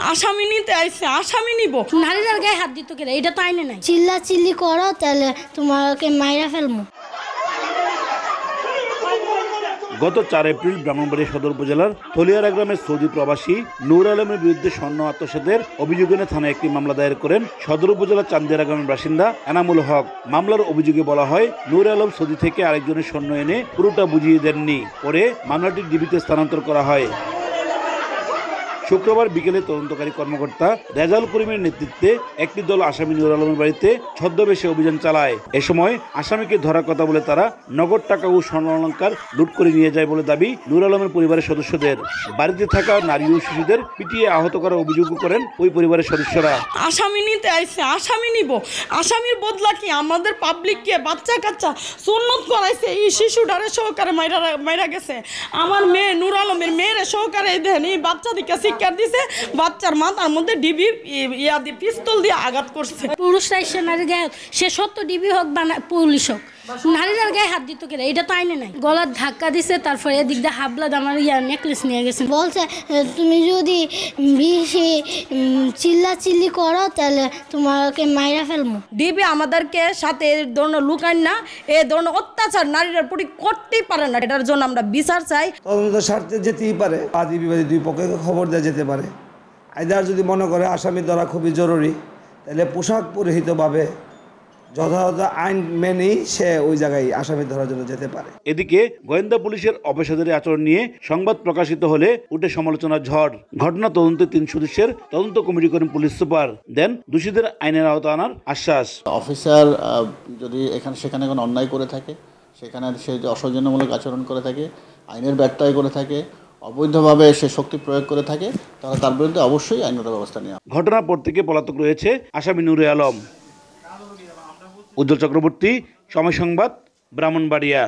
আসামি নিতে আইছে, আসামি নিব। নারীদের গায়ে হাত দিত কেন? এটা তো আইনে নাই। চিল্লা চিল্লি করো তাহলে তোমাকে মাইরা ফেলবো। গত 4 এপ্রিল ব্রাহ্মণবাড়িয়া সদর উপজেলার থলিয়ারা গ্রামের সৌদি প্রবাসী নূর আলমের বিরুদ্ধে স্বর্ণ আত্মসাতের অভিযোগে থানায় একটি মামলা দায়ের করেন সদর উপজেলার চান্দিয়ারা গ্রামের বাসিন্দা এনামুল হক। মামলার অভিযোগে বলা হয়, নূর আলম সৌদি থেকে আরেকজনের স্বর্ণ এনে পুরোটা বুঝিয়ে দেননি। পরে মামলাটি ডিবিতে স্থানান্তর করা হয়। শুক্রবার বিকেলে তদন্তকারী কর্মকর্তা রেজাউল করিমের নেতৃত্বে একটি দল আসামি নূর আলমের বাড়িতে ছদ্মবেশে অভিযান চালায়। এ সময় আসামিকে ধরার কথা বলে তারা নগদ টাকা ও স্বর্ণ অলংকার লুট করে নিয়ে যায় বলে দাবি নূর আলমের পরিবারের সদস্যদের। বাড়িতে থাকা নারী ও শিশুদের পিটিয়ে আহত করার অভিযোগ করেন ওই পরিবারের সদস্যরা। আসামি নিতে আইছে, আসামি নিব। আসামির বদলা কি আমাদের পাবলিককে বাচ্চা কাচ্চা সুন্নত করাইছে। এই শিশুটারে সহকারে মাইরা গেছে। আমার মেয়ে নূর আলমের মেয়েরে সহকারে দেন এই বাচ্চা দিকে দিছে, বাচ্চার মাথার মধ্যে ডিবি পিস্তল দিয়ে আঘাত করছে। পুরুষরা এসে নারীর গায়ে, সে সত্য ডিবি হোক বা পুলিশ হোক, নারীদের গায়ে হাত দিত কেন? এটা তো আইনে নাই। গলার ধাক্কা দিছে, তারপরে এদিক দিয়ে হাবলাদ আমার নেকলেস নিয়ে গেছে। বলছে তুমি যদি বেশি চিল্লা চিল্লি করো তাহলে তোমাকে মাইরা ফেলবো। ডিবি আমাদেরকে সাথে এই ধরনের লুকান না, এই ধরনের অত্যাচার নারীদের প্রতি করতেই পারে না। এটার জন্য আমরা বিচার চাই। তদন্ত স্বার্থে যেতেই পারে, বাদী বিবাদী দুই পক্ষে খবর দেওয়া যেতে পারে। আইদার যদি মনে করে আসামি ধরা খুবই জরুরি, তাহলে পোশাক পরিহিতভাবে যথাযথ আইন মেনেই সে ওই জায়গায় আসামি ধরার জন্য যেতে পারে। এদিকে গোয়েন্দা পুলিশের অপেশাদারী আচরণ নিয়ে সংবাদ প্রকাশিত হলে উঠে সমালোচনার ঝড়। ঘটনা তদন্তে 3 সদস্যের তদন্ত কমিটি করেন পুলিশ সুপার, দেন দোষীদের আইনের আওতায় আনার আশ্বাস। অফিসার যদি সেখানে কোনো অন্যায় করে থাকে, সেখানে সে অসৌজন্যমূলক আচরণ করে থাকে, আইনের ব্যত্যয় করে থাকে, অবৈধভাবে সে শক্তি প্রয়োগ করে থাকে, তাহলে তার বিরুদ্ধে অবশ্যই আইনগত ব্যবস্থা নেওয়া। ঘটনার পর থেকে পলাতক রয়েছে আসামি নূরে আলম। উজ্জ্বল চক্রবর্তী, সময় সংবাদ, ব্রাহ্মণবাড়িয়া।